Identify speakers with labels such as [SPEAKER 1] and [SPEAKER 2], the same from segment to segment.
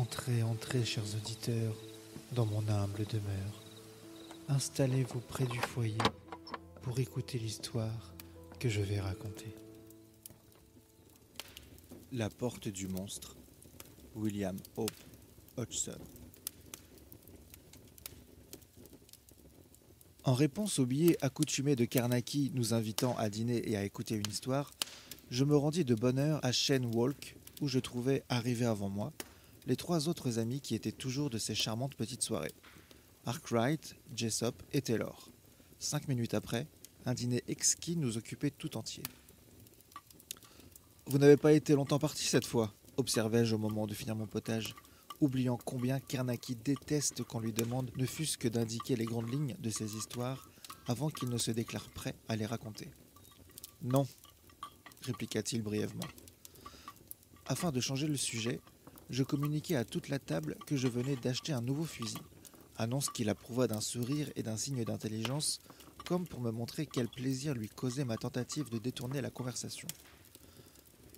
[SPEAKER 1] Entrez, entrez, chers auditeurs, dans mon humble demeure. Installez-vous près du foyer pour écouter l'histoire que je vais raconter.
[SPEAKER 2] La porte du monstre, William Hope Hodgson. En réponse au billet accoutumé de Carnacki nous invitant à dîner et à écouter une histoire, je me rendis de bonne heure à Cheyne Walk, où je trouvais, arrivés avant moi, les trois autres amis qui étaient toujours de ces charmantes petites soirées. Arkwright, Jessop et Taylor. 5 minutes après, un dîner exquis nous occupait tout entier. « Vous n'avez pas été longtemps partis cette fois ?» observai-je au moment de finir mon potage, oubliant combien Carnacki déteste qu'on lui demande ne fût-ce que d'indiquer les grandes lignes de ses histoires avant qu'il ne se déclare prêt à les raconter. « Non, » répliqua-t-il brièvement. Afin de changer le sujet, je communiquai à toute la table que je venais d'acheter un nouveau fusil, annonce qu'il approuva d'un sourire et d'un signe d'intelligence, comme pour me montrer quel plaisir lui causait ma tentative de détourner la conversation.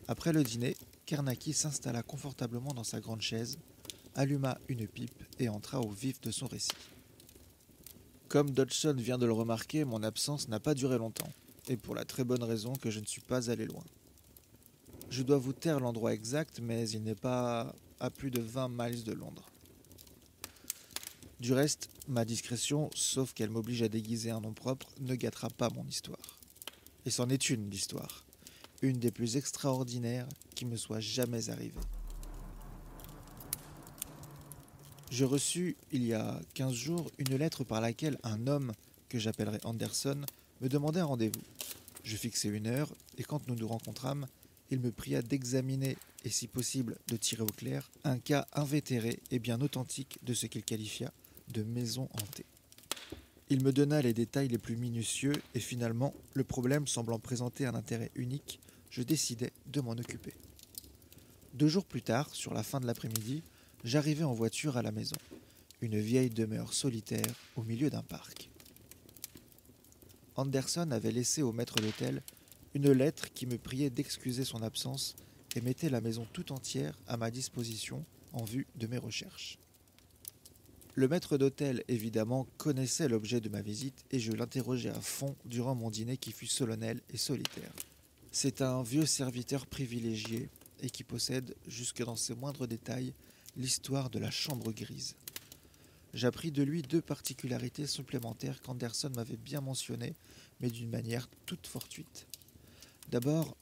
[SPEAKER 2] Après le dîner, Carnacki s'installa confortablement dans sa grande chaise, alluma une pipe et entra au vif de son récit. Comme Dodgson vient de le remarquer, mon absence n'a pas duré longtemps, et pour la très bonne raison que je ne suis pas allé loin. Je dois vous taire l'endroit exact, mais il n'est pas à plus de 20 miles de Londres. Du reste, ma discrétion, sauf qu'elle m'oblige à déguiser un nom propre, ne gâtera pas mon histoire. Et c'en est une d'histoire, une des plus extraordinaires qui me soit jamais arrivée. Je reçus, il y a 15 jours, une lettre par laquelle un homme, que j'appellerai Anderson, me demandait un rendez-vous. Je fixai une heure, et quand nous nous rencontrâmes, il me pria d'examiner, et si possible de tirer au clair, un cas invétéré et bien authentique de ce qu'il qualifia de maison hantée. Il me donna les détails les plus minutieux, et finalement, le problème semblant présenter un intérêt unique, je décidai de m'en occuper. 2 jours plus tard, sur la fin de l'après-midi, j'arrivai en voiture à la maison, une vieille demeure solitaire au milieu d'un parc. Anderson avait laissé au maître d'hôtel une lettre qui me priait d'excuser son absence et mettait la maison tout entière à ma disposition en vue de mes recherches. Le maître d'hôtel, évidemment, connaissait l'objet de ma visite et je l'interrogeai à fond durant mon dîner qui fut solennel et solitaire. C'est un vieux serviteur privilégié et qui possède, jusque dans ses moindres détails, l'histoire de la chambre grise. J'appris de lui 2 particularités supplémentaires qu'Anderson m'avait bien mentionnées, mais d'une manière toute fortuite. D'abord,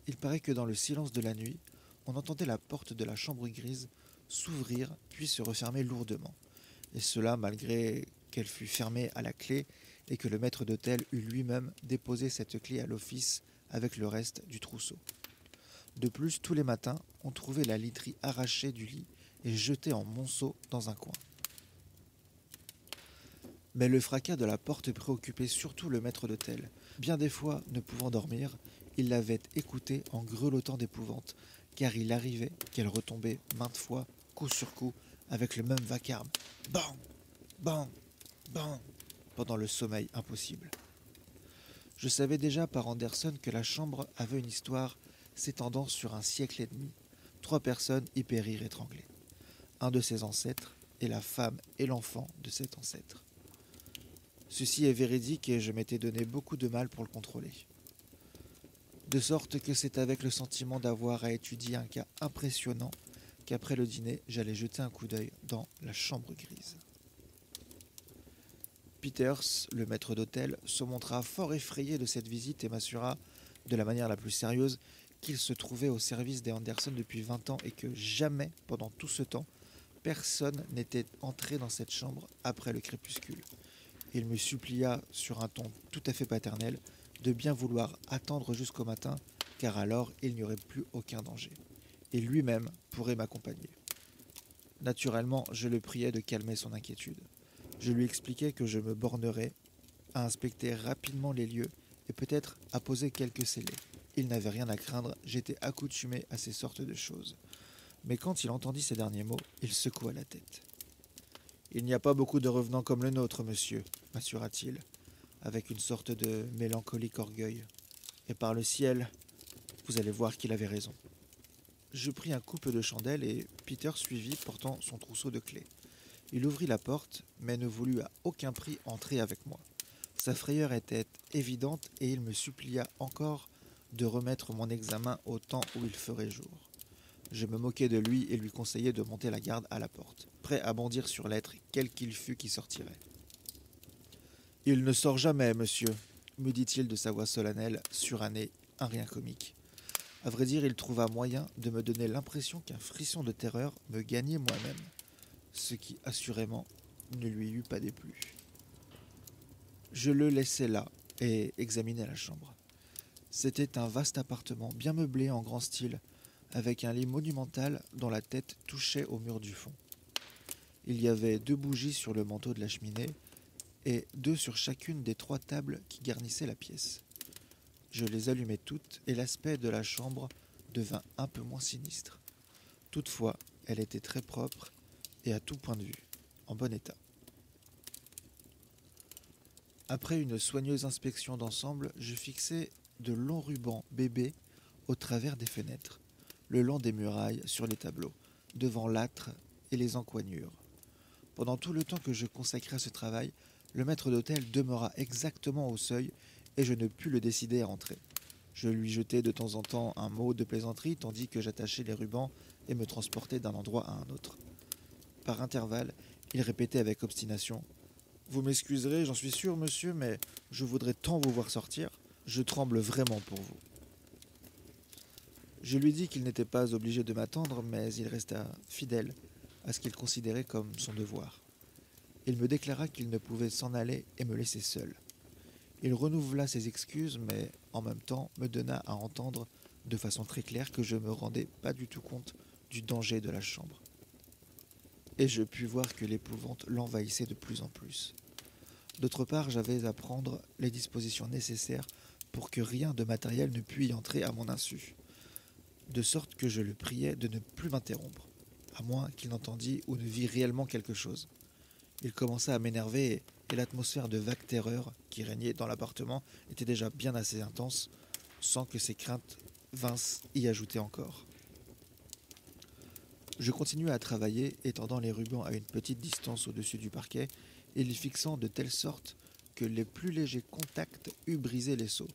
[SPEAKER 2] il paraît que dans le silence de la nuit, on entendait la porte de la chambre grise s'ouvrir puis se refermer lourdement, et cela malgré qu'elle fût fermée à la clé et que le maître d'hôtel eût lui-même déposé cette clé à l'office avec le reste du trousseau. De plus, tous les matins, on trouvait la literie arrachée du lit et jetée en monceaux dans un coin. Mais le fracas de la porte préoccupait surtout le maître d'hôtel. Bien des fois, ne pouvant dormir, il l'avait écoutée en grelottant d'épouvante, car il arrivait qu'elle retombait maintes fois, coup sur coup, avec le même vacarme. Bang, bang, bang, pendant le sommeil impossible. Je savais déjà par Anderson que la chambre avait une histoire s'étendant sur un siècle et demi. 3 personnes y périrent étranglées. Un de ses ancêtres et la femme et l'enfant de cet ancêtre. Ceci est véridique et je m'étais donné beaucoup de mal pour le contrôler. De sorte que c'est avec le sentiment d'avoir à étudier un cas impressionnant qu'après le dîner, j'allais jeter un coup d'œil dans la chambre grise. Peters, le maître d'hôtel, se montra fort effrayé de cette visite et m'assura, de la manière la plus sérieuse, qu'il se trouvait au service des Anderson depuis 20 ans et que jamais, pendant tout ce temps, personne n'était entré dans cette chambre après le crépuscule. Il me supplia, sur un ton tout à fait paternel, de bien vouloir attendre jusqu'au matin, car alors il n'y aurait plus aucun danger. Et lui-même pourrait m'accompagner. Naturellement, je le priais de calmer son inquiétude. Je lui expliquai que je me bornerais à inspecter rapidement les lieux et peut-être à poser quelques scellés. Il n'avait rien à craindre, j'étais accoutumé à ces sortes de choses. Mais quand il entendit ces derniers mots, il secoua la tête. « Il n'y a pas beaucoup de revenants comme le nôtre, monsieur, » m'assura-t-il, avec une sorte de mélancolique orgueil. « Et par le ciel, vous allez voir qu'il avait raison. » Je pris un couple de chandelles et Peter suivit portant son trousseau de clés. Il ouvrit la porte, mais ne voulut à aucun prix entrer avec moi. Sa frayeur était évidente et il me supplia encore de remettre mon examen au temps où il ferait jour. Je me moquai de lui et lui conseillai de monter la garde à la porte, prêt à bondir sur l'être quel qu'il fût qui sortirait. « Il ne sort jamais, monsieur », me dit-il de sa voix solennelle, surannée, un rien comique. À vrai dire, il trouva moyen de me donner l'impression qu'un frisson de terreur me gagnait moi-même, ce qui assurément ne lui eût pas déplu. Je le laissai là et examinai la chambre. C'était un vaste appartement bien meublé en grand style, avec un lit monumental dont la tête touchait au mur du fond. Il y avait 2 bougies sur le manteau de la cheminée et 2 sur chacune des 3 tables qui garnissaient la pièce. Je les allumai toutes et l'aspect de la chambre devint un peu moins sinistre. Toutefois, elle était très propre et à tout point de vue, en bon état. Après une soigneuse inspection d'ensemble, je fixai de longs rubans bébés au travers des fenêtres, le long des murailles, sur les tableaux, devant l'âtre et les encoignures. Pendant tout le temps que je consacrai à ce travail, le maître d'hôtel demeura exactement au seuil et je ne pus le décider à entrer. Je lui jetai de temps en temps un mot de plaisanterie tandis que j'attachais les rubans et me transportais d'un endroit à un autre. Par intervalles, il répétait avec obstination « Vous m'excuserez, j'en suis sûr, monsieur, mais je voudrais tant vous voir sortir. Je tremble vraiment pour vous. » Je lui dis qu'il n'était pas obligé de m'attendre, mais il resta fidèle à ce qu'il considérait comme son devoir. Il me déclara qu'il ne pouvait s'en aller et me laisser seul. Il renouvela ses excuses, mais en même temps me donna à entendre de façon très claire que je ne me rendais pas du tout compte du danger de la chambre. Et je pus voir que l'épouvante l'envahissait de plus en plus. D'autre part, j'avais à prendre les dispositions nécessaires pour que rien de matériel ne pût y entrer à mon insu, de sorte que je le priais de ne plus m'interrompre, à moins qu'il n'entendît ou ne vît réellement quelque chose. Il commença à m'énerver et l'atmosphère de vague terreur qui régnait dans l'appartement était déjà bien assez intense, sans que ses craintes vinssent y ajouter encore. Je continuai à travailler, étendant les rubans à une petite distance au-dessus du parquet et les fixant de telle sorte que les plus légers contacts eussent brisé les seaux,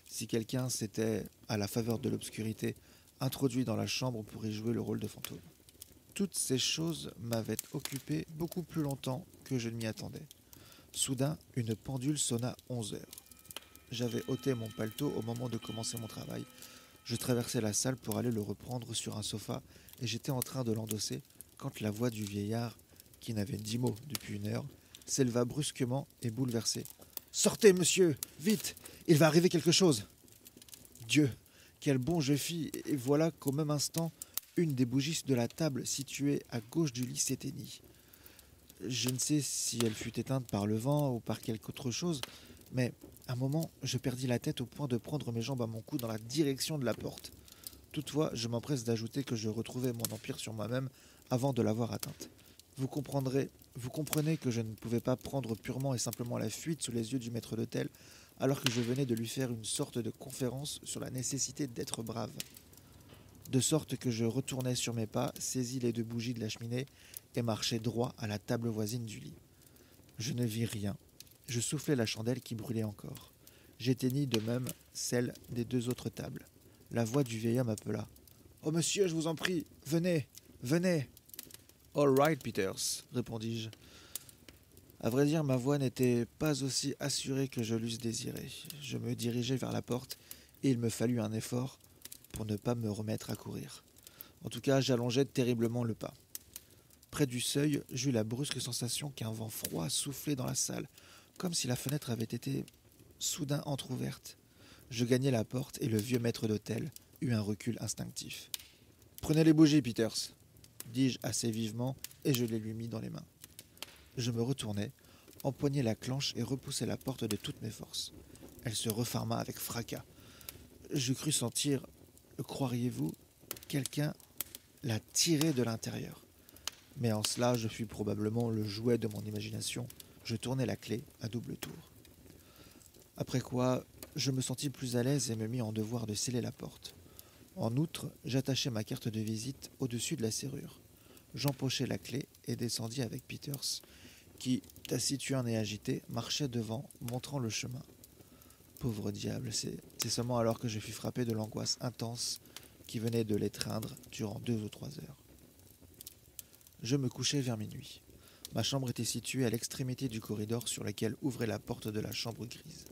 [SPEAKER 2] si quelqu'un s'était, à la faveur de l'obscurité, introduit dans la chambre pour y jouer le rôle de fantôme. Toutes ces choses m'avaient occupé beaucoup plus longtemps que je ne m'y attendais. Soudain, une pendule sonna 11 heures. J'avais ôté mon paletot au moment de commencer mon travail. Je traversai la salle pour aller le reprendre sur un sofa et j'étais en train de l'endosser quand la voix du vieillard, qui n'avait dit mot depuis 1 heure, s'éleva brusquement et bouleversée. « Sortez, monsieur, vite, il va arriver quelque chose !» Dieu, quel bond je fis, et voilà qu'au même instant, une des bougies de la table située à gauche du lit s'éteignit. Je ne sais si elle fut éteinte par le vent ou par quelque autre chose, mais un moment, je perdis la tête au point de prendre mes jambes à mon cou dans la direction de la porte. Toutefois, je m'empresse d'ajouter que je retrouvais mon empire sur moi-même avant de l'avoir atteinte. Vous comprenez que je ne pouvais pas prendre purement et simplement la fuite sous les yeux du maître d'hôtel, alors que je venais de lui faire une sorte de conférence sur la nécessité d'être brave. De sorte que je retournai sur mes pas, saisis les 2 bougies de la cheminée et marchai droit à la table voisine du lit. Je ne vis rien. Je soufflai la chandelle qui brûlait encore. J'éteignis de même celle des 2 autres tables. La voix du vieil homme appela. « Oh monsieur, je vous en prie, venez, venez !»« All right, Peters, » répondis-je. À vrai dire, ma voix n'était pas aussi assurée que je l'eusse désiré. Je me dirigeai vers la porte et il me fallut un effort pour ne pas me remettre à courir. En tout cas, j'allongeai terriblement le pas. Près du seuil, j'eus la brusque sensation qu'un vent froid soufflait dans la salle, comme si la fenêtre avait été soudain entr'ouverte. Je gagnai la porte et le vieux maître d'hôtel eut un recul instinctif. « Prenez les bougies, Peters !» dis-je assez vivement et je les lui mis dans les mains. Je me retournai, empoignai la clenche et repoussai la porte de toutes mes forces. Elle se referma avec fracas. Je crus sentir, croiriez-vous, quelqu'un la tirer de l'intérieur. Mais en cela, je fus probablement le jouet de mon imagination. Je tournai la clé à double tour. Après quoi, je me sentis plus à l'aise et me mis en devoir de sceller la porte. En outre, j'attachai ma carte de visite au-dessus de la serrure. J'empochai la clé et descendis avec Peters, qui, taciturne et agité, marchait devant, montrant le chemin. Pauvre diable, c'est seulement alors que je fus frappé de l'angoisse intense qui venait de l'étreindre durant 2 ou 3 heures. Je me couchai vers minuit. Ma chambre était située à l'extrémité du corridor sur lequel ouvrait la porte de la chambre grise.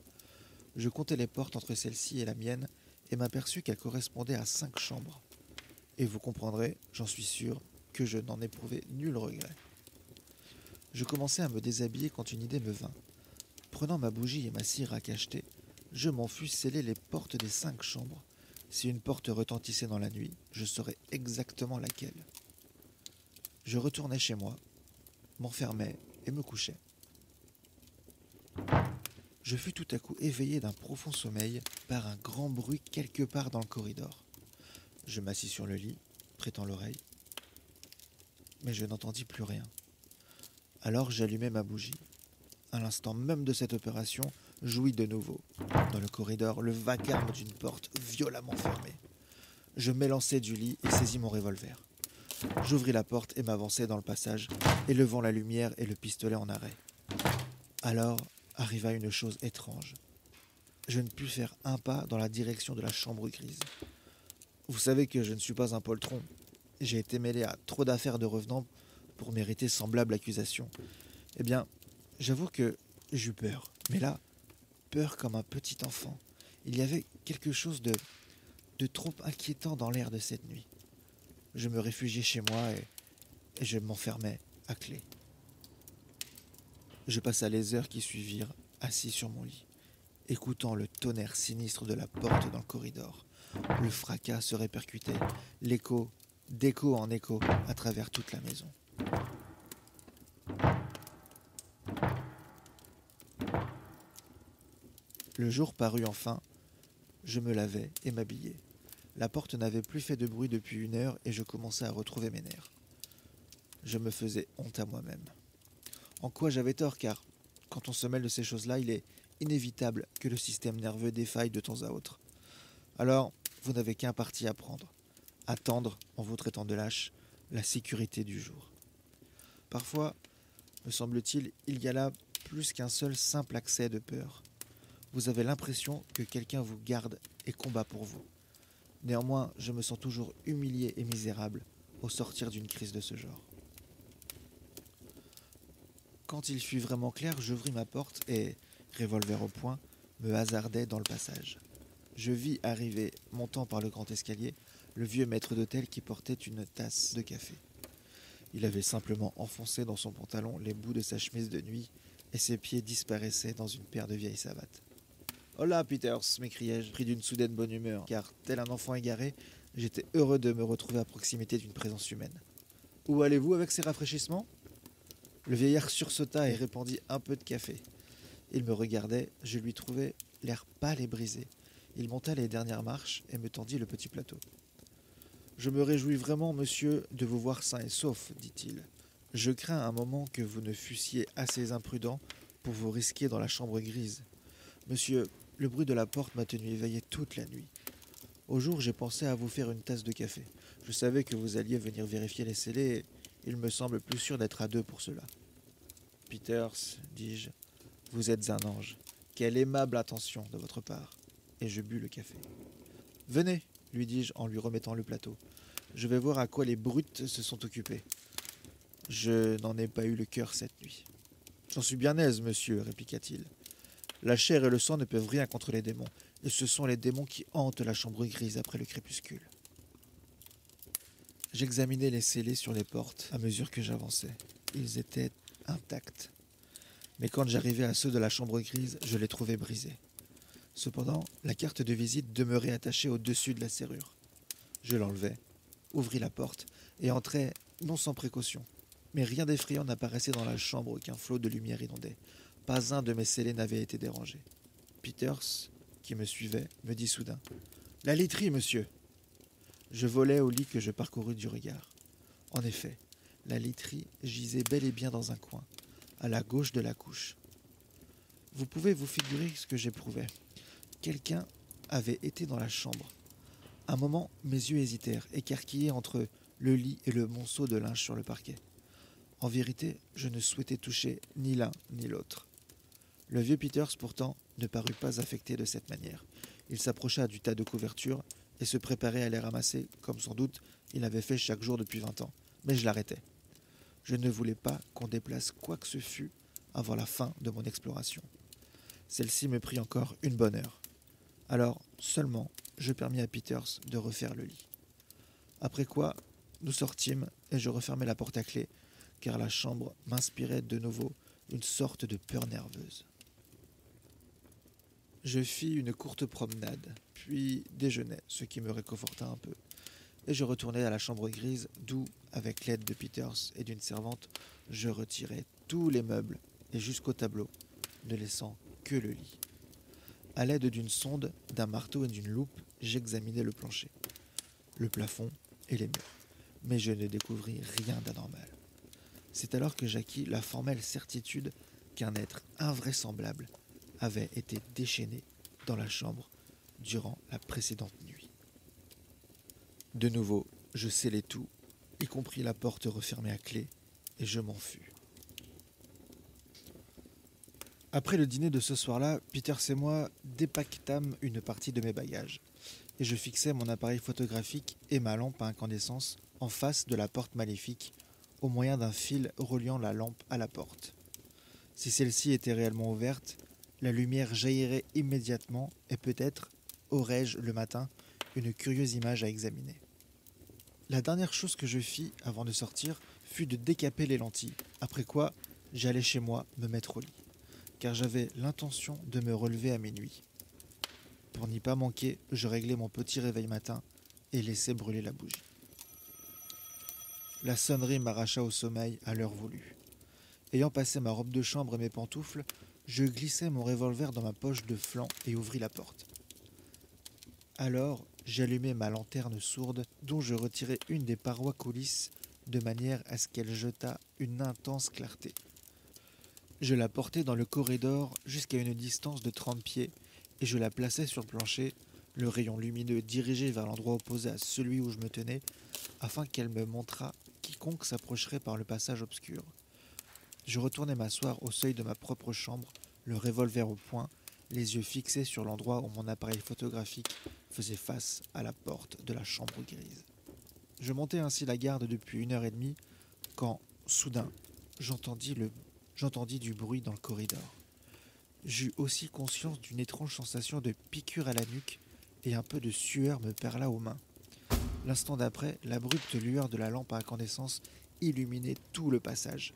[SPEAKER 2] Je comptai les portes entre celle-ci et la mienne et m'aperçus qu'elles correspondaient à 5 chambres. Et vous comprendrez, j'en suis sûr, que je n'en éprouvais nul regret. Je commençai à me déshabiller quand une idée me vint. Prenant ma bougie et ma cire à cacheter, je m'en fus sceller les portes des 5 chambres. Si une porte retentissait dans la nuit, je saurais exactement laquelle. Je retournai chez moi, m'enfermai et me couchai. Je fus tout à coup éveillé d'un profond sommeil par un grand bruit quelque part dans le corridor. Je m'assis sur le lit, prêtant l'oreille, mais je n'entendis plus rien. Alors j'allumai ma bougie. À l'instant même de cette opération, j'ouïs de nouveau, dans le corridor, le vacarme d'une porte violemment fermée. Je m'élançai du lit et saisis mon revolver. J'ouvris la porte et m'avançai dans le passage, élevant la lumière et le pistolet en arrêt. Alors arriva une chose étrange. Je ne pus faire un pas dans la direction de la chambre grise. Vous savez que je ne suis pas un poltron. J'ai été mêlé à trop d'affaires de revenants pour mériter semblable accusation. Eh bien, j'avoue que j'eus peur. Mais là, peur comme un petit enfant. Il y avait quelque chose de trop inquiétant dans l'air de cette nuit. Je me réfugiai chez moi et je m'enfermai à clé. Je passa les heures qui suivirent, assis sur mon lit, écoutant le tonnerre sinistre de la porte dans le corridor. Le fracas se répercutait, l'écho, d'écho en écho, à travers toute la maison. Le jour parut enfin, je me lavai et m'habillai. La porte n'avait plus fait de bruit depuis 1 heure et je commençais à retrouver mes nerfs. Je me faisais honte à moi-même. En quoi j'avais tort, car quand on se mêle de ces choses-là, il est inévitable que le système nerveux défaille de temps à autre. Alors, vous n'avez qu'un parti à prendre. Attendre, en vous traitant de lâche, la sécurité du jour. Parfois, me semble-t-il, il y a là plus qu'un seul simple accès de peur. Vous avez l'impression que quelqu'un vous garde et combat pour vous. Néanmoins, je me sens toujours humilié et misérable au sortir d'une crise de ce genre. Quand il fut vraiment clair, j'ouvris ma porte et, revolver au poing, me hasardai dans le passage. Je vis arriver, montant par le grand escalier, le vieux maître d'hôtel qui portait une tasse de café. Il avait simplement enfoncé dans son pantalon les bouts de sa chemise de nuit et ses pieds disparaissaient dans une paire de vieilles savates. « Hola, Peters !» m'écriai-je, pris d'une soudaine bonne humeur, car, tel un enfant égaré, j'étais heureux de me retrouver à proximité d'une présence humaine. « Où allez-vous avec ces rafraîchissements ?» Le vieillard sursauta et répandit un peu de café. Il me regardait, je lui trouvais l'air pâle et brisé. Il monta les dernières marches et me tendit le petit plateau. « Je me réjouis vraiment, monsieur, de vous voir sain et sauf, dit-il. Je crains un moment que vous ne fussiez assez imprudent pour vous risquer dans la chambre grise. Monsieur, le bruit de la porte m'a tenu éveillé toute la nuit. Au jour, j'ai pensé à vous faire une tasse de café. Je savais que vous alliez venir vérifier les scellés et il me semble plus sûr d'être à 2 pour cela. »« Peters, dis-je, vous êtes un ange. Quelle aimable attention de votre part. » Et je bus le café. « Venez, lui dis-je en lui remettant le plateau. Je vais voir à quoi les brutes se sont occupées. Je n'en ai pas eu le cœur cette nuit. »« J'en suis bien aise, monsieur, répliqua-t-il. La chair et le sang ne peuvent rien contre les démons, et ce sont les démons qui hantent la chambre grise après le crépuscule. » J'examinais les scellés sur les portes à mesure que j'avançais. Ils étaient intacts. Mais quand j'arrivais à ceux de la chambre grise, je les trouvais brisés. Cependant, la carte de visite demeurait attachée au-dessus de la serrure. Je l'enlevai, ouvris la porte et entrai, non sans précaution. Mais rien d'effrayant n'apparaissait dans la chambre qu'un flot de lumière inondait. Pas un de mes scellés n'avait été dérangé. Peters, qui me suivait, me dit soudain « La literie, monsieur !» Je volai au lit que je parcourus du regard. En effet, la literie gisait bel et bien dans un coin, à la gauche de la couche. Vous pouvez vous figurer ce que j'éprouvais. Quelqu'un avait été dans la chambre. Un moment, mes yeux hésitèrent, écarquillés entre le lit et le monceau de linge sur le parquet. En vérité, je ne souhaitais toucher ni l'un ni l'autre. Le vieux Peters, pourtant, ne parut pas affecté de cette manière. Il s'approcha du tas de couvertures et se préparait à les ramasser, comme sans doute il avait fait chaque jour depuis 20 ans. Mais je l'arrêtai. Je ne voulais pas qu'on déplace quoi que ce fût avant la fin de mon exploration. Celle-ci me prit encore une bonne heure. Alors, seulement, je permis à Peters de refaire le lit. Après quoi, nous sortîmes et je refermai la porte à clé, car la chambre m'inspirait de nouveau une sorte de peur nerveuse. Je fis une courte promenade, puis déjeunai, ce qui me réconforta un peu, et je retournai à la chambre grise, d'où, avec l'aide de Peters et d'une servante, je retirai tous les meubles et jusqu'au tableau, ne laissant que le lit. À l'aide d'une sonde, d'un marteau et d'une loupe, j'examinai le plancher, le plafond et les murs, mais je ne découvris rien d'anormal. C'est alors que j'acquis la formelle certitude qu'un être invraisemblable avait été déchaîné dans la chambre durant la précédente nuit. De nouveau, je scellai tout, y compris la porte refermée à clé, et je m'en fus. Après le dîner de ce soir-là, Peters et moi dépaquetâmes une partie de mes bagages, et je fixai mon appareil photographique et ma lampe à incandescence en face de la porte maléfique, au moyen d'un fil reliant la lampe à la porte. Si celle-ci était réellement ouverte, la lumière jaillirait immédiatement et peut-être aurais-je le matin une curieuse image à examiner. La dernière chose que je fis avant de sortir fut de décaper les lentilles, après quoi j'allai chez moi me mettre au lit, car j'avais l'intention de me relever à minuit. Pour n'y pas manquer, je réglai mon petit réveil matin et laissai brûler la bougie. La sonnerie m'arracha au sommeil à l'heure voulue. Ayant passé ma robe de chambre et mes pantoufles, je glissai mon revolver dans ma poche de flanc et ouvris la porte. Alors, j'allumai ma lanterne sourde, dont je retirai une des parois coulisses de manière à ce qu'elle jetât une intense clarté. Je la portai dans le corridor jusqu'à une distance de 30 pieds et je la plaçai sur le plancher, le rayon lumineux dirigé vers l'endroit opposé à celui où je me tenais, afin qu'elle me montrât quiconque s'approcherait par le passage obscur. Je retournai m'asseoir au seuil de ma propre chambre, le revolver au poing, les yeux fixés sur l'endroit où mon appareil photographique faisait face à la porte de la chambre grise. Je montai ainsi la garde depuis 1 heure et demie, quand, soudain, j'entendis du bruit dans le corridor. J'eus aussi conscience d'une étrange sensation de piqûre à la nuque et un peu de sueur me perla aux mains. L'instant d'après, l'abrupte lueur de la lampe à incandescence illuminait tout le passage.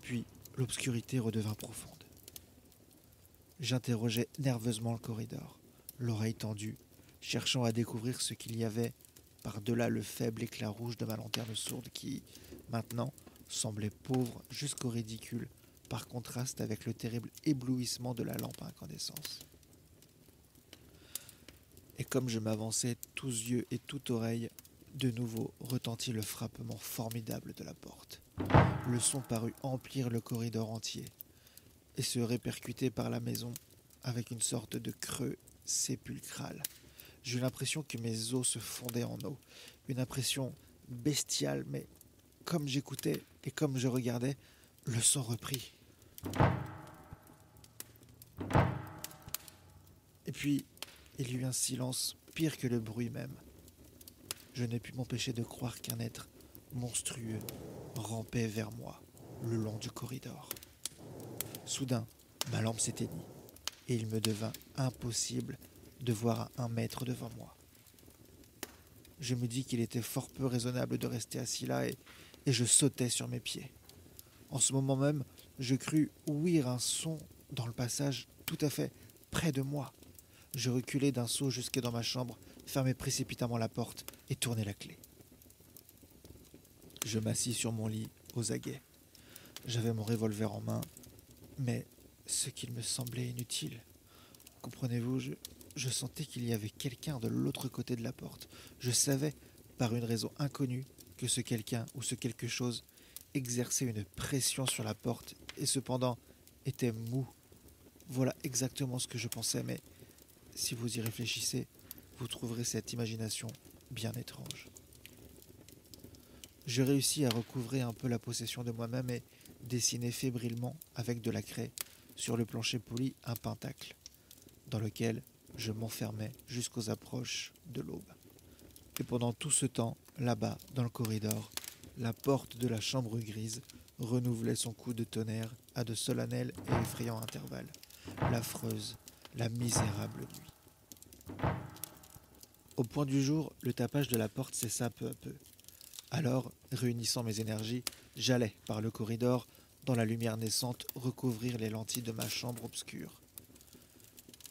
[SPEAKER 2] Puis, l'obscurité redevint profonde. J'interrogeai nerveusement le corridor, l'oreille tendue, cherchant à découvrir ce qu'il y avait par-delà le faible éclat rouge de ma lanterne sourde qui, maintenant, semblait pauvre jusqu'au ridicule, par contraste avec le terrible éblouissement de la lampe à incandescence. Et comme je m'avançais tous yeux et toute oreille, de nouveau retentit le frappement formidable de la porte. Le son parut emplir le corridor entier et se répercuter par la maison avec une sorte de creux sépulcral. J'eus l'impression que mes os se fondaient en eau, une impression bestiale, mais comme j'écoutais et comme je regardais, le son reprit. Et puis, il y eut un silence pire que le bruit même. Je ne pus m'empêcher de croire qu'un être monstrueux rampait vers moi, le long du corridor. Soudain, ma lampe s'éteignit, et il me devint impossible de voir à 1 mètre devant moi. Je me dis qu'il était fort peu raisonnable de rester assis là, et je sautai sur mes pieds. En ce moment même, je crus ouïr un son dans le passage tout à fait près de moi. Je reculai d'un saut jusque dans ma chambre, fermai précipitamment la porte et tournai la clé. Je m'assis sur mon lit, aux aguets. J'avais mon revolver en main, mais ce qu'il me semblait inutile. Comprenez-vous, je sentais qu'il y avait quelqu'un de l'autre côté de la porte. Je savais, par une raison inconnue, que ce quelqu'un ou ce quelque chose exerçait une pression sur la porte et cependant était mou. Voilà exactement ce que je pensais, mais si vous y réfléchissez, vous trouverez cette imagination bien étrange. Je réussis à recouvrer un peu la possession de moi-même et dessiner fébrilement avec de la craie sur le plancher poli un pentacle, dans lequel je m'enfermais jusqu'aux approches de l'aube. Et pendant tout ce temps, là-bas, dans le corridor, la porte de la chambre grise renouvelait son coup de tonnerre à de solennels et effrayants intervalles. L'affreuse, la misérable nuit. Au point du jour, le tapage de la porte cessa peu à peu. Alors, réunissant mes énergies, j'allais par le corridor, dans la lumière naissante, recouvrir les lentilles de ma chambre obscure.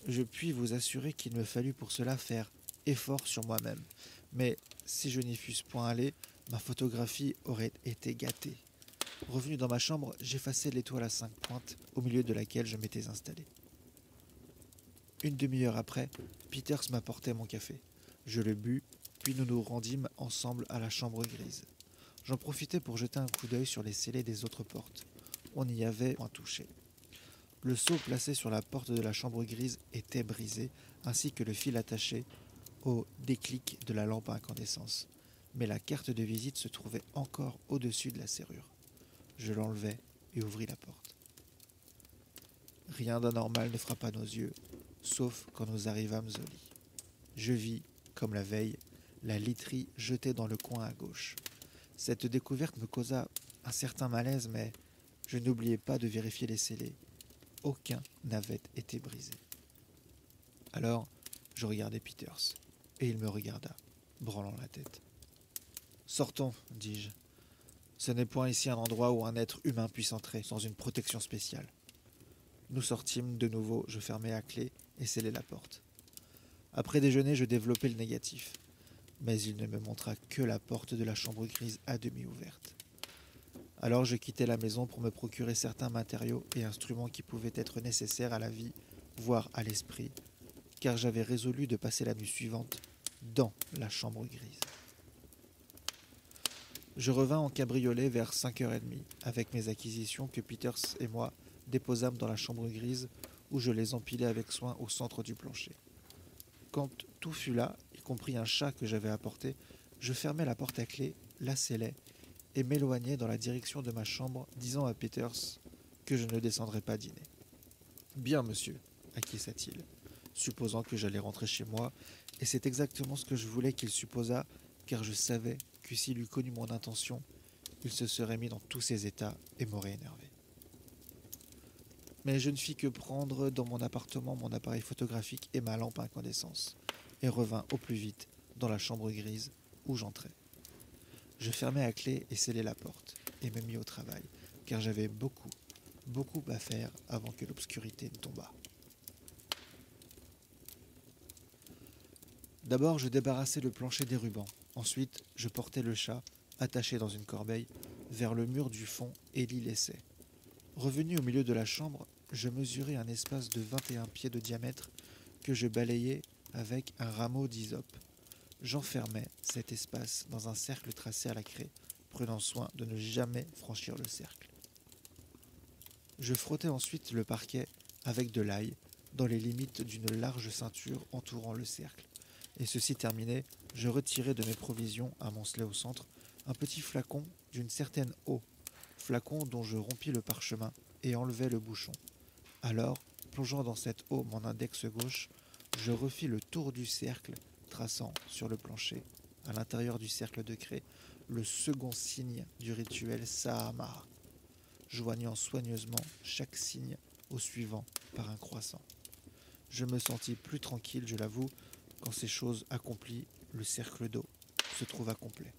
[SPEAKER 2] Je puis vous assurer qu'il me fallut pour cela faire effort sur moi-même, mais si je n'y fusse point allé, ma photographie aurait été gâtée. Revenu dans ma chambre, j'effaçai l'étoile à 5 pointes au milieu de laquelle je m'étais installé. Une demi-heure après, Peters m'apportait mon café. Je le bus, puis nous nous rendîmes ensemble à la chambre grise. J'en profitai pour jeter un coup d'œil sur les scellés des autres portes. On n'y avait point touché. Le seau placé sur la porte de la chambre grise était brisé, ainsi que le fil attaché au déclic de la lampe à incandescence. Mais la carte de visite se trouvait encore au-dessus de la serrure. Je l'enlevai et ouvris la porte. Rien d'anormal ne frappa nos yeux, sauf quand nous arrivâmes au lit. Je vis, comme la veille, la literie jetée dans le coin à gauche. Cette découverte me causa un certain malaise, mais je n'oubliai pas de vérifier les scellés. Aucun n'avait été brisé. Alors, je regardai Peters, et il me regarda, branlant la tête. « Sortons, dis-je. Ce n'est point ici un endroit où un être humain puisse entrer sans une protection spéciale. » Nous sortîmes de nouveau, je fermai à clé et scellai la porte. Après déjeuner, je développai le négatif, mais il ne me montra que la porte de la chambre grise à demi ouverte. Alors je quittai la maison pour me procurer certains matériaux et instruments qui pouvaient être nécessaires à la vie, voire à l'esprit, car j'avais résolu de passer la nuit suivante dans la chambre grise. Je revins en cabriolet vers 5h30 avec mes acquisitions que Peters et moi déposâmes dans la chambre grise où je les empilai avec soin au centre du plancher. Quand tout fut là, y compris un chat que j'avais apporté, je fermai la porte à clé, la scellai et m'éloignai dans la direction de ma chambre, disant à Peters que je ne descendrais pas dîner. « Bien, monsieur, acquiesça-t-il, supposant que j'allais rentrer chez moi, et c'est exactement ce que je voulais qu'il supposât, car je savais que s'il eût connu mon intention, il se serait mis dans tous ses états et m'aurait énervé. Mais je ne fis que prendre dans mon appartement mon appareil photographique et ma lampe à incandescence, et revins au plus vite dans la chambre grise où j'entrai. Je fermai à clé et scellai la porte, et me mis au travail, car j'avais beaucoup à faire avant que l'obscurité ne tombât. D'abord, je débarrassai le plancher des rubans. Ensuite, je portai le chat, attaché dans une corbeille, vers le mur du fond et l'y laissai. Revenu au milieu de la chambre, je mesurai un espace de 21 pieds de diamètre que je balayai avec un rameau d'hysope. J'enfermai cet espace dans un cercle tracé à la craie, prenant soin de ne jamais franchir le cercle. Je frottai ensuite le parquet avec de l'ail dans les limites d'une large ceinture entourant le cercle. Et ceci terminé, je retirai de mes provisions, amoncelées au centre, un petit flacon d'une certaine eau, flacon dont je rompis le parchemin et enlevai le bouchon. Alors, plongeant dans cette eau mon index gauche, je refis le tour du cercle, traçant sur le plancher, à l'intérieur du cercle de craie, le second signe du rituel Sahama, joignant soigneusement chaque signe au suivant par un croissant. Je me sentis plus tranquille, je l'avoue, quand ces choses accomplies, le cercle d'eau se trouva complet.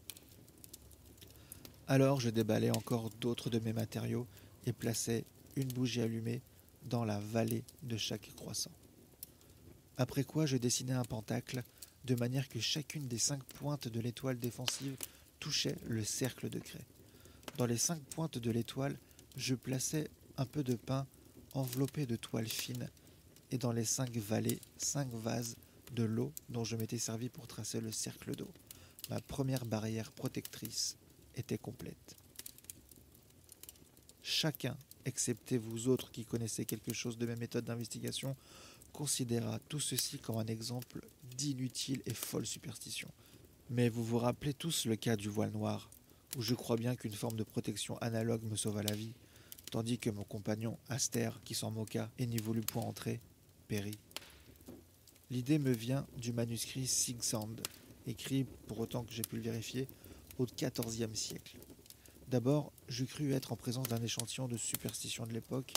[SPEAKER 2] Alors je déballai encore d'autres de mes matériaux et plaçai une bougie allumée dans la vallée de chaque croissant. Après quoi je dessinai un pentacle de manière que chacune des 5 pointes de l'étoile défensive touchait le cercle de craie. Dans les 5 pointes de l'étoile, je plaçai un peu de pain enveloppé de toile fine et dans les 5 vallées, 5 vases de l'eau dont je m'étais servi pour tracer le cercle d'eau. Ma première barrière protectrice était complète. Chacun, excepté vous autres qui connaissez quelque chose de mes méthodes d'investigation, considéra tout ceci comme un exemple d'inutiles et folles superstitions. Mais vous vous rappelez tous le cas du voile noir, où je crois bien qu'une forme de protection analogue me sauva la vie, tandis que mon compagnon, Aster, qui s'en moqua et n'y voulut point entrer, périt. L'idée me vient du manuscrit Sigsand, écrit, pour autant que j'ai pu le vérifier, au XIVe siècle. D'abord, je crus être en présence d'un échantillon de superstition de l'époque,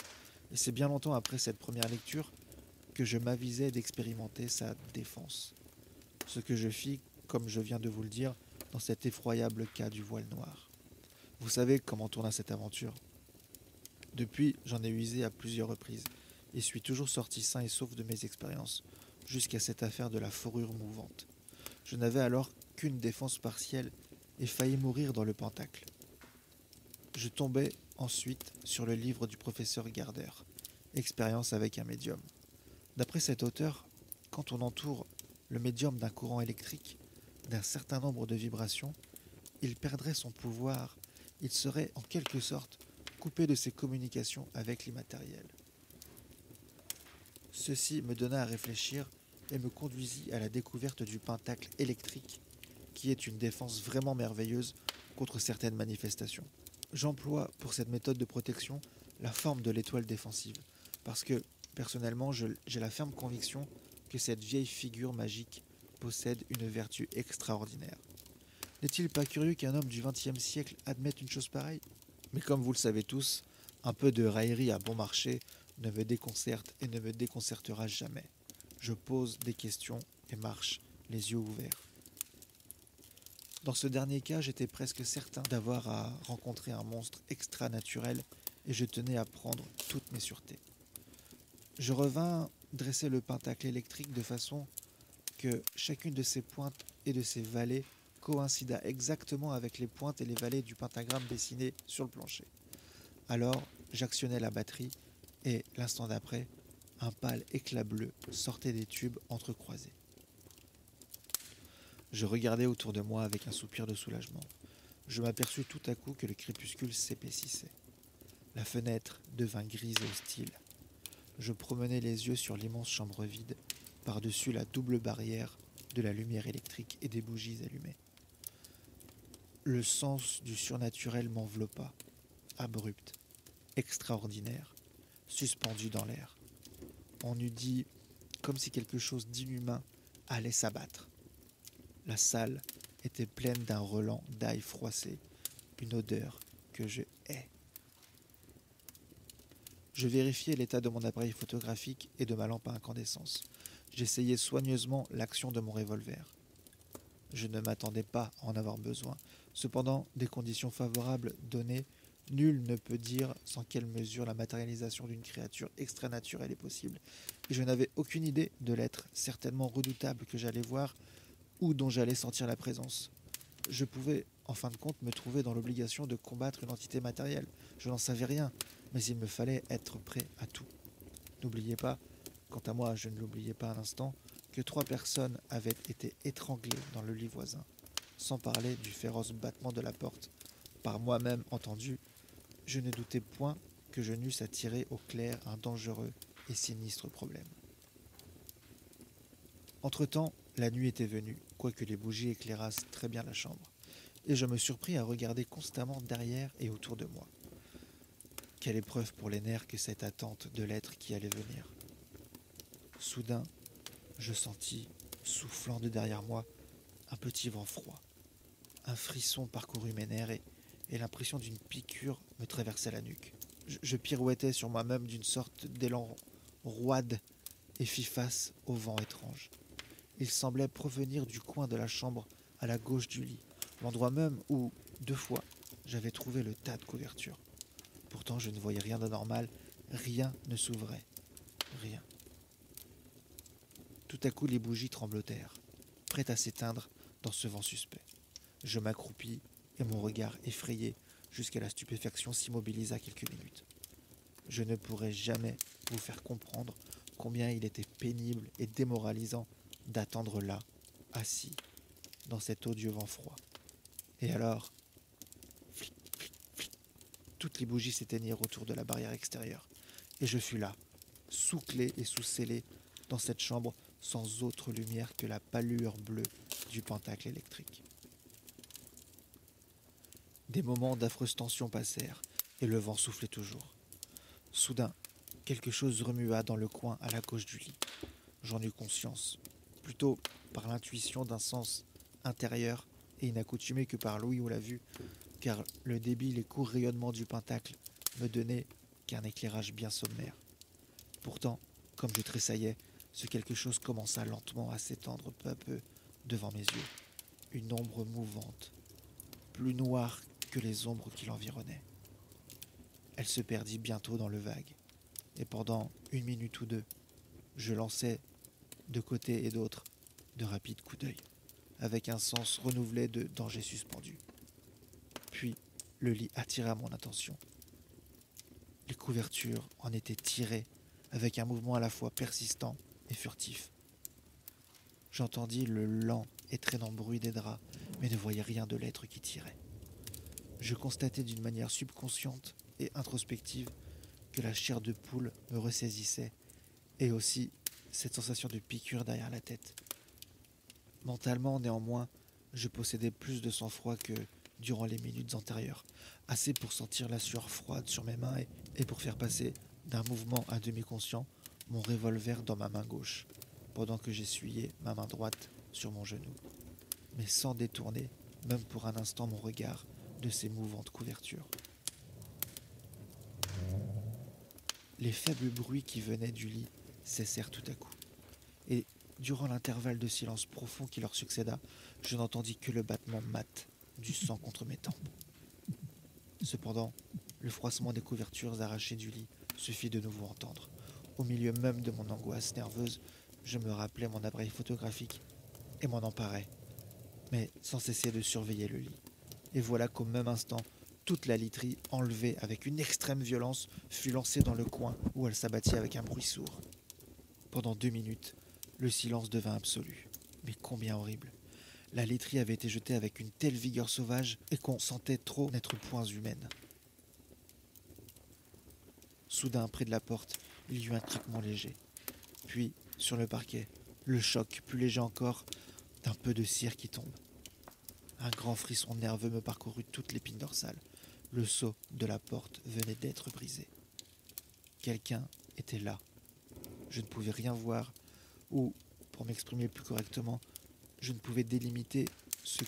[SPEAKER 2] et c'est bien longtemps après cette première lecture que je m'avisai d'expérimenter sa défense. Ce que je fis, comme je viens de vous le dire, dans cet effroyable cas du voile noir. Vous savez comment tourna cette aventure. Depuis, j'en ai usé à plusieurs reprises, et suis toujours sorti sain et sauf de mes expériences, jusqu'à cette affaire de la fourrure mouvante. Je n'avais alors qu'une défense partielle et faillis mourir dans le Pentacle. Je tombais ensuite sur le livre du professeur Garder, Expérience avec un médium. D'après cet auteur, quand on entoure le médium d'un courant électrique, d'un certain nombre de vibrations, il perdrait son pouvoir, il serait en quelque sorte coupé de ses communications avec l'immatériel. Ceci me donna à réfléchir et me conduisit à la découverte du pentacle électrique, qui est une défense vraiment merveilleuse contre certaines manifestations. J'emploie pour cette méthode de protection la forme de l'étoile défensive, parce que, personnellement, j'ai la ferme conviction que cette vieille figure magique possède une vertu extraordinaire. N'est-il pas curieux qu'un homme du XXe siècle admette une chose pareille? Mais comme vous le savez tous, un peu de raillerie à bon marché ne me déconcerte et ne me déconcertera jamais. Je pose des questions et marche les yeux ouverts. Dans ce dernier cas, j'étais presque certain d'avoir à rencontrer un monstre extra-naturel et je tenais à prendre toutes mes sûretés. Je revins dresser le pentacle électrique de façon que chacune de ses pointes et de ses vallées coïncida exactement avec les pointes et les vallées du pentagramme dessiné sur le plancher. Alors, j'actionnai la batterie et, l'instant d'après, un pâle éclat bleu sortait des tubes entrecroisés. Je regardais autour de moi avec un soupir de soulagement. Je m'aperçus tout à coup que le crépuscule s'épaississait. La fenêtre devint grise et hostile. Je promenais les yeux sur l'immense chambre vide, par-dessus la double barrière de la lumière électrique et des bougies allumées. Le sens du surnaturel m'enveloppa, abrupt, extraordinaire, suspendu dans l'air. On eût dit comme si quelque chose d'inhumain allait s'abattre. La salle était pleine d'un relent d'ail froissé, une odeur que je hais. Je vérifiai l'état de mon appareil photographique et de ma lampe à incandescence. J'essayais soigneusement l'action de mon revolver. Je ne m'attendais pas à en avoir besoin. Cependant, des conditions favorables données, nul ne peut dire sans quelle mesure la matérialisation d'une créature extranaturelle est possible. Et je n'avais aucune idée de l'être certainement redoutable que j'allais voir ou dont j'allais sentir la présence. Je pouvais, en fin de compte, me trouver dans l'obligation de combattre une entité matérielle. Je n'en savais rien, mais il me fallait être prêt à tout. N'oubliez pas, quant à moi, je ne l'oubliais pas un instant, que 3 personnes avaient été étranglées dans le lit voisin, sans parler du féroce battement de la porte. Par moi-même entendu, je ne doutais point que je n'eusse à tirer au clair un dangereux et sinistre problème. Entre-temps, la nuit était venue, quoique les bougies éclairassent très bien la chambre, et je me surpris à regarder constamment derrière et autour de moi. Quelle épreuve pour les nerfs que cette attente de l'être qui allait venir. Soudain, je sentis, soufflant de derrière moi, un petit vent froid. Un frisson parcourut mes nerfs et l'impression d'une piqûre me traversait la nuque. Je pirouettais sur moi-même d'une sorte d'élan roide et fis face au vent étrange. Il semblait provenir du coin de la chambre à la gauche du lit, l'endroit même où, 2 fois, j'avais trouvé le tas de couvertures. Pourtant, je ne voyais rien d'anormal, rien ne s'ouvrait, rien. Tout à coup, les bougies tremblotèrent, prêtes à s'éteindre dans ce vent suspect. Je m'accroupis et mon regard effrayé jusqu'à la stupéfaction s'immobilisa quelques minutes. Je ne pourrais jamais vous faire comprendre combien il était pénible et démoralisant d'attendre là, assis, dans cet odieux vent froid. Et alors, flic, flic, flic, toutes les bougies s'éteignirent autour de la barrière extérieure, et je fus là, sous clé et sous scellé, dans cette chambre, sans autre lumière que la pâlure bleue du pentacle électrique. Des moments d'affreuse tension passèrent, et le vent soufflait toujours. Soudain, quelque chose remua dans le coin à la gauche du lit. J'en eus conscience, plutôt par l'intuition d'un sens intérieur et inaccoutumé que par l'ouïe ou la vue, car le débile et court rayonnement du pentacle me donnait qu'un éclairage bien sommaire. Pourtant, comme je tressaillais, ce quelque chose commença lentement à s'étendre peu à peu devant mes yeux. Une ombre mouvante, plus noire que les ombres qui l'environnaient. Elle se perdit bientôt dans le vague, et pendant 1 minute ou 2, je lançais de côté et d'autre de rapides coups d'œil, avec un sens renouvelé de danger suspendu. Puis, le lit attira mon attention. Les couvertures en étaient tirées avec un mouvement à la fois persistant et furtif. J'entendis le lent et traînant bruit des draps, mais ne voyais rien de l'être qui tirait. Je constatais d'une manière subconsciente et introspective que la chair de poule me ressaisissait, et aussi cette sensation de piqûre derrière la tête. Mentalement, néanmoins, je possédais plus de sang-froid que durant les minutes antérieures, assez pour sentir la sueur froide sur mes mains et pour faire passer d'un mouvement à demi-conscient mon revolver dans ma main gauche, pendant que j'essuyais ma main droite sur mon genou, mais sans détourner, même pour un instant, mon regard de ces mouvantes couvertures. Les faibles bruits qui venaient du lit cessèrent tout à coup, et durant l'intervalle de silence profond qui leur succéda, je n'entendis que le battement mat du sang contre mes tempes. Cependant, le froissement des couvertures arrachées du lit se fit de nouveau entendre. Au milieu même de mon angoisse nerveuse, je me rappelais mon appareil photographique et m'en emparais, mais sans cesser de surveiller le lit. Et voilà qu'au même instant, toute la literie, enlevée avec une extrême violence, fut lancée dans le coin où elle s'abattit avec un bruit sourd. Pendant 2 minutes, le silence devint absolu, mais combien horrible. La literie avait été jetée avec une telle vigueur sauvage et qu'on sentait trop n'être point humaine. Soudain, près de la porte, il y eut un craquement léger. Puis, sur le parquet, le choc, plus léger encore, d'un peu de cire qui tombe. Un grand frisson nerveux me parcourut toute l'épine dorsale. Le sceau de la porte venait d'être brisé. Quelqu'un était là. Je ne pouvais rien voir, ou, pour m'exprimer plus correctement, je ne pouvais délimiter ce